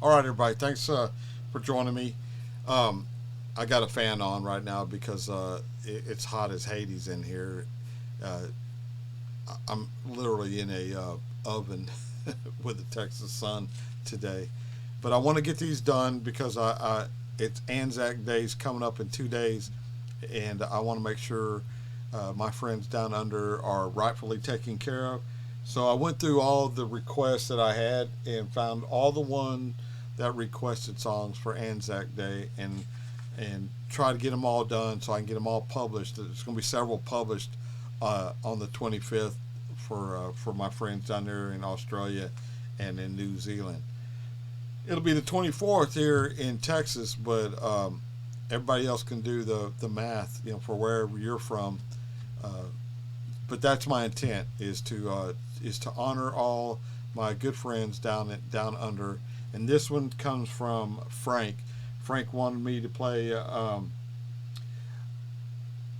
All right, everybody. Thanks for joining me. Um, I got a fan on right now because it's hot as Hades in here. Uh, I'm literally in a oven with the Texas sun today, but I want to get these done because it's ANZAC days coming up in 2 days, and I want to make sure my friends down under are rightfully taken care of. So I went through all the requests that I had and found all the one that requested songs for Anzac Day and try to get them all done so I can get them all published. There's going to be several published on the 25th for my friends down there in Australia and in New Zealand. It'll be the 24th here in Texas, but everybody else can do the math, for wherever you're from. Uh, but that's my intent is to honor all my good friends down under. And this one comes from Frank. Frank wanted me to play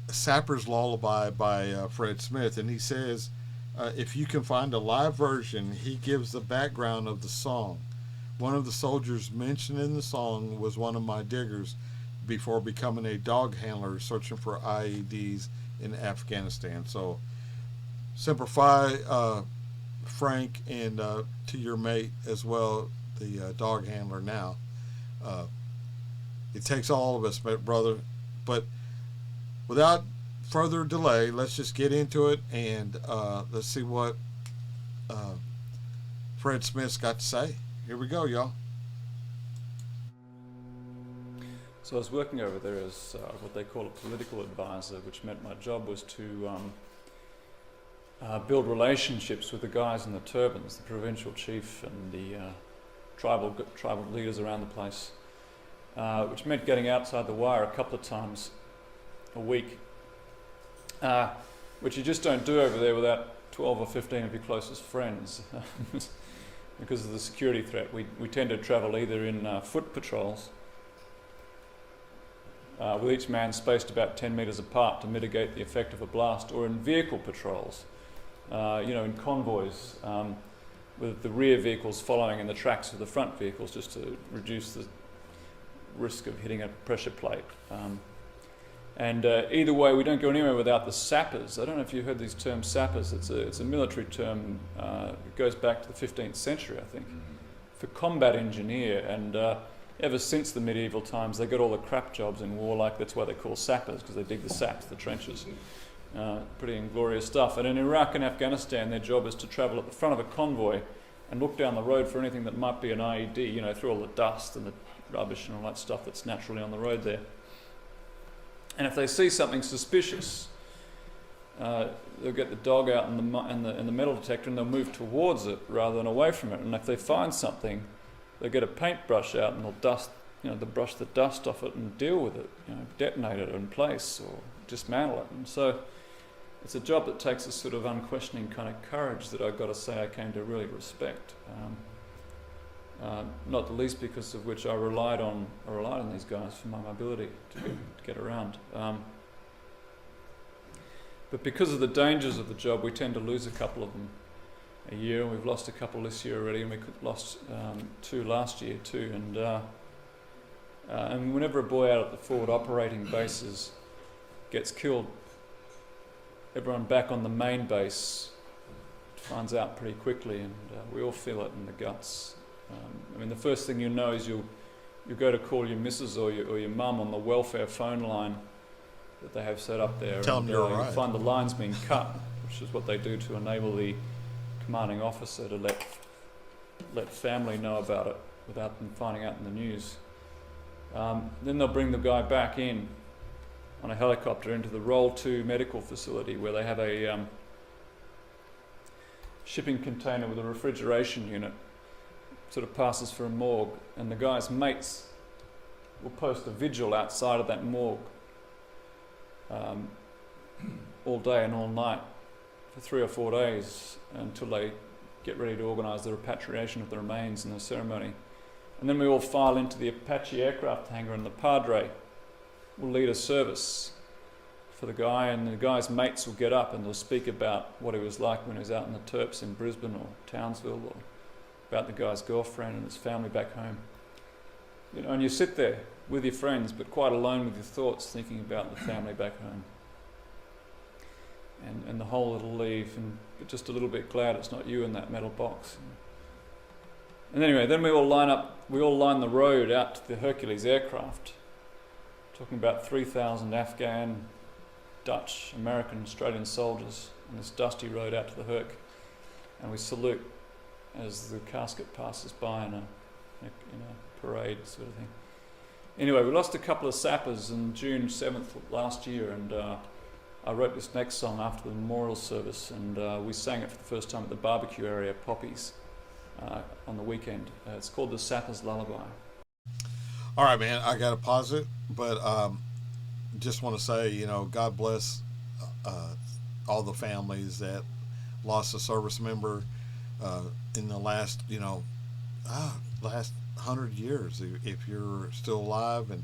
Sappers Lullaby by Fred Smith, and he says if you can find a live version, he gives the background of the song. One of the soldiers mentioned in the song was one of my diggers before becoming a dog handler searching for IEDs in Afghanistan. So, simplify, Frank, and to your mate as well, the dog handler now. Uh, it takes all of us, brother. But without further delay, let's just get into it and let's see what uh, Fred Smith's got to say. Here we go, y'all. So I was working over there as what they call a political advisor, which meant my job was to build relationships with the guys in the turbans, the provincial chief and the tribal leaders around the place, which meant getting outside the wire a couple of times a week, which you just don't do over there without 12 or 15 of your closest friends. Because of the security threat, we tend to travel either in foot patrols, with each man spaced about 10 metres apart to mitigate the effect of a blast, or in vehicle patrols, in convoys, with the rear vehicles following in the tracks of the front vehicles just to reduce the risk of hitting a pressure plate. And either way, we don't go anywhere without the sappers. I don't know if you heard these terms, sappers. It's a military term. It goes back to the 15th century, I think, for combat engineer. And ever since the medieval times, they got all the crap jobs in war. Like that's why they're called sappers, because they dig the saps, the trenches. Pretty inglorious stuff. And in Iraq and Afghanistan, their job is to travel at the front of a convoy and look down the road for anything that might be an IED. Through all the dust and the rubbish and all that stuff that's naturally on the road there. And if they see something suspicious, they'll get the dog out and the metal detector, and they'll move towards it rather than away from it. And if they find something, they'll get a paintbrush out and they'll brush the dust off it and deal with it, detonate it in place or dismantle it. And so it's a job that takes a sort of unquestioning kind of courage that I've got to say I came to really respect. Not the least because of which I relied on these guys for my mobility to get around. But because of the dangers of the job, we tend to lose a couple of them a year. We've lost a couple this year already, and we lost 2 last year too. And whenever a boy out at the forward operating bases gets killed, everyone back on the main base finds out pretty quickly, and we all feel it in the guts. The first thing you know is you'll go to call your missus or your mum on the welfare phone line that they have set up there. Tell them you're all right. You find the line's been cut, which is what they do to enable the commanding officer to let family know about it without them finding out in the news. Then they'll bring the guy back in on a helicopter into the Roll 2 medical facility, where they have a shipping container with a refrigeration unit. Sort of passes for a morgue, and the guy's mates will post a vigil outside of that morgue all day and all night for 3 or 4 days until they get ready to organise the repatriation of the remains and the ceremony. And then we all file into the Apache aircraft hangar, and the Padre will lead a service for the guy, and the guy's mates will get up and they'll speak about what it was like when he was out in the Terps in Brisbane or Townsville or about the guy's girlfriend and his family back home. You know, and you sit there with your friends, but quite alone with your thoughts, thinking about the family back home. And the whole little leave, and just a little bit glad it's not you in that metal box. And anyway, then we all line the road out to the Hercules aircraft, talking about 3,000 Afghan, Dutch, American, Australian soldiers on this dusty road out to the Herc, and we salute as the casket passes by in a parade sort of thing. Anyway, we lost a couple of Sappers on June 7th last year, and I wrote this next song after the memorial service, and we sang it for the first time at the barbecue area, Poppies, on the weekend. It's called the Sappers Lullaby. All right, man, I got to pause it, but just want to say, God bless all the families that lost a service member in the last, last 100 years, if you're still alive. And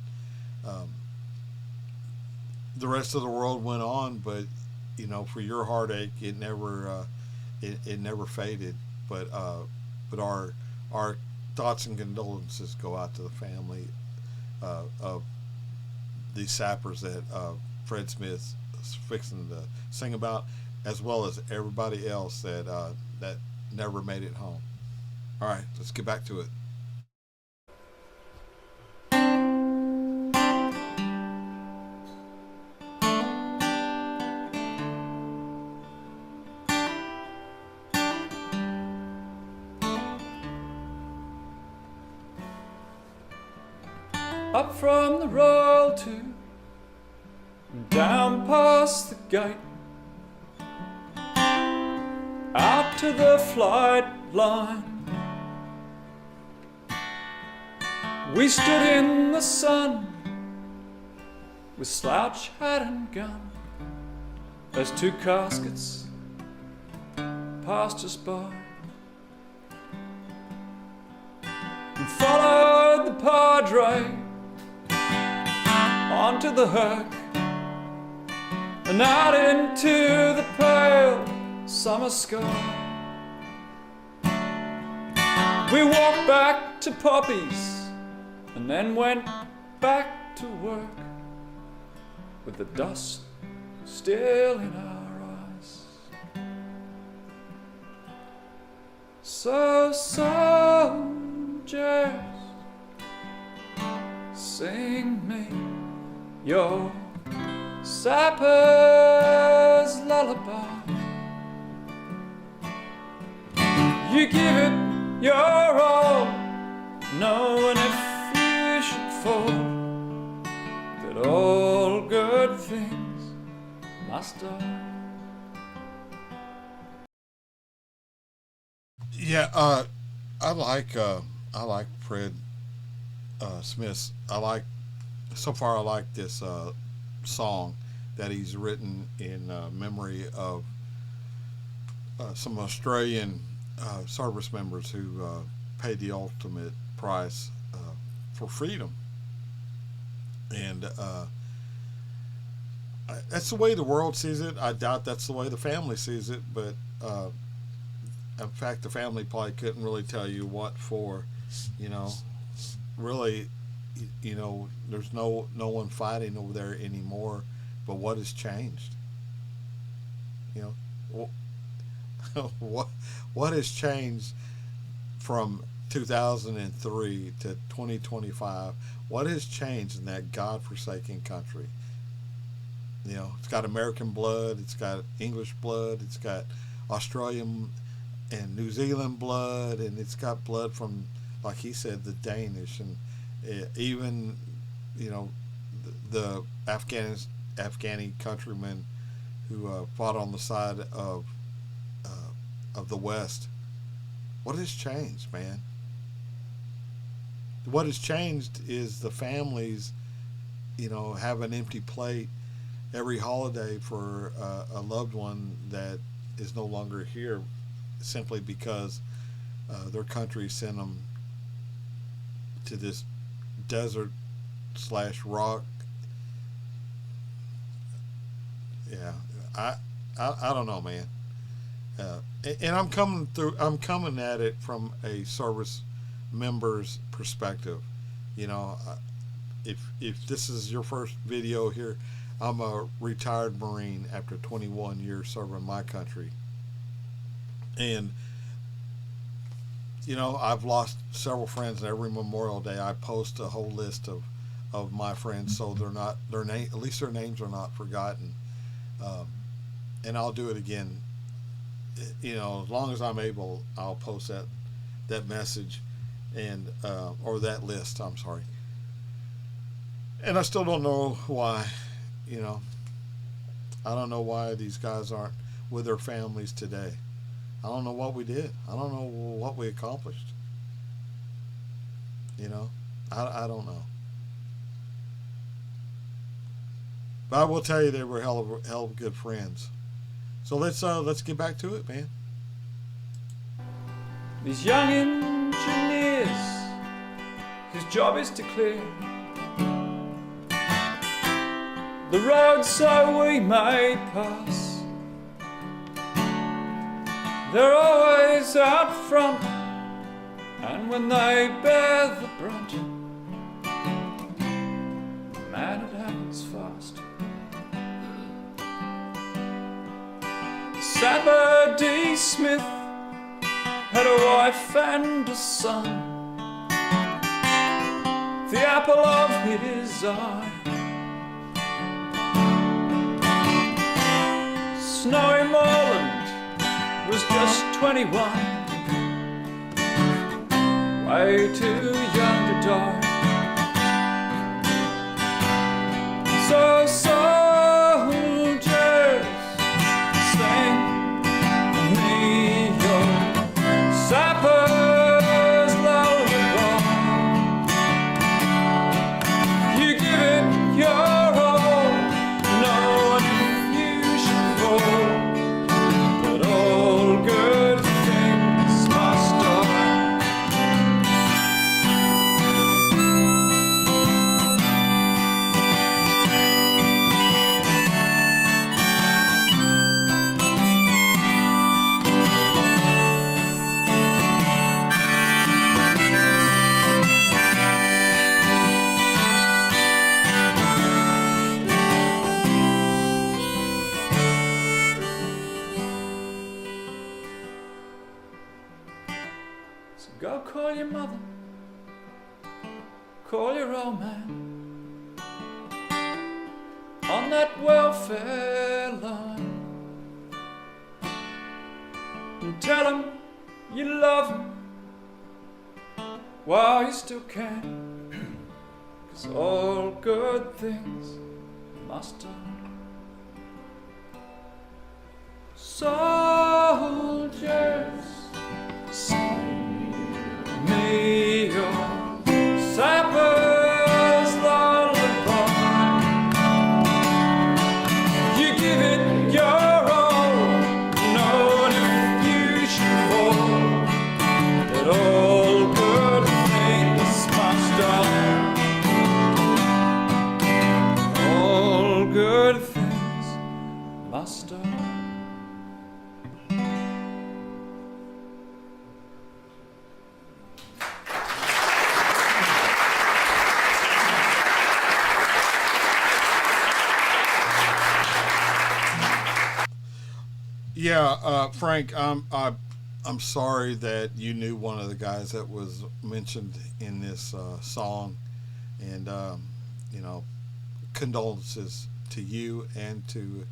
the rest of the world went on, but for your heartache, it never faded. But our thoughts and condolences go out to the family of these sappers that Fred Smith is fixing to sing about, as well as everybody else that never made it home. All right, let's get back to it. Up from the Royal Two, down past the gate, out to the flight line. We stood in the sun with slouch hat and gun as two caskets passed us by, and followed the Padre onto the Herc and out into the pale summer sky. We walked back to Poppies and then went back to work with the dust still in our eyes. So soldiers, sing me your Sappers lullaby. You give it your all, knowing if you should fall, that all good things must die. Yeah, I like Fred Smith. So far I like this song that he's written in memory of some Australian service members who paid the ultimate price for freedom. And that's the way the world sees it. I doubt that's the way the family sees it, but in fact, the family probably couldn't really tell you what for. Really, there's no one fighting over there anymore. But what has changed? What has changed from 2003 to 2025? What has changed in that godforsaken country? It's got American blood, it's got English blood, it's got Australian and New Zealand blood, and it's got blood from, like he said, the Danish, and even the Afghani countrymen who fought on the side of the West. What has changed, man? What has changed is the families, have an empty plate every holiday for a loved one that is no longer here, simply because their country sent them to this desert / rock. Yeah, I don't know, man. And I'm coming at it from a service member's perspective. You know, if this is your first video here, I'm a retired Marine after 21 years serving my country. And, you know, I've lost several friends, and every Memorial Day I post a whole list of my friends, so at least their names are not forgotten. And I'll do it again. You know, as long as I'm able, I'll post that message and or that list. I'm sorry. And I still don't know why. You know, I don't know why these guys aren't with their families today. I don't know what we did. I don't know what we accomplished. You know, I don't know. But I will tell you, they were hell of good friends. So let's get back to it, man. These young engineers, whose job is to clear the road so we may pass, they're always out front, and when they bear the brunt, man, it happens fast. Sapper D. Smith had a wife and a son, the apple of his eye. Snowy Moreland was just 21, way too young to die. So soldiers, sing me your Sappers lullaby. You give it your all, knowing if you should fall, but all good things must die. So go call your mother, call your old man on that welfare line, and tell him you love him while you still can, 'cause all good things must die. Soldiers, sing me your Sappers lullaby. You give it your all, knowing if you should fall, that all good things must die. All good things must die. Yeah, Frank, I'm sorry that you knew one of the guys that was mentioned in this song, and you know, condolences to you and to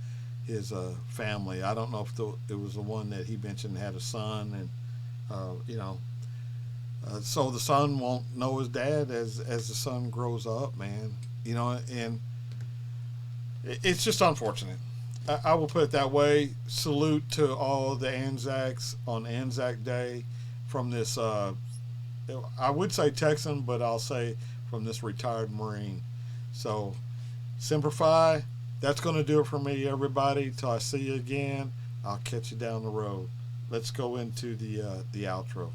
his family. I don't know if it was the one that he mentioned had a son, and you know, so the son won't know his dad as the son grows up, man. You know, and it's just unfortunate. I will put it that way. Salute to all the ANZACs on ANZAC Day from this, I would say Texan, but I'll say from this retired Marine. So, Semper Fi, that's going to do it for me, everybody. Till I see you again, I'll catch you down the road. Let's go into the outro.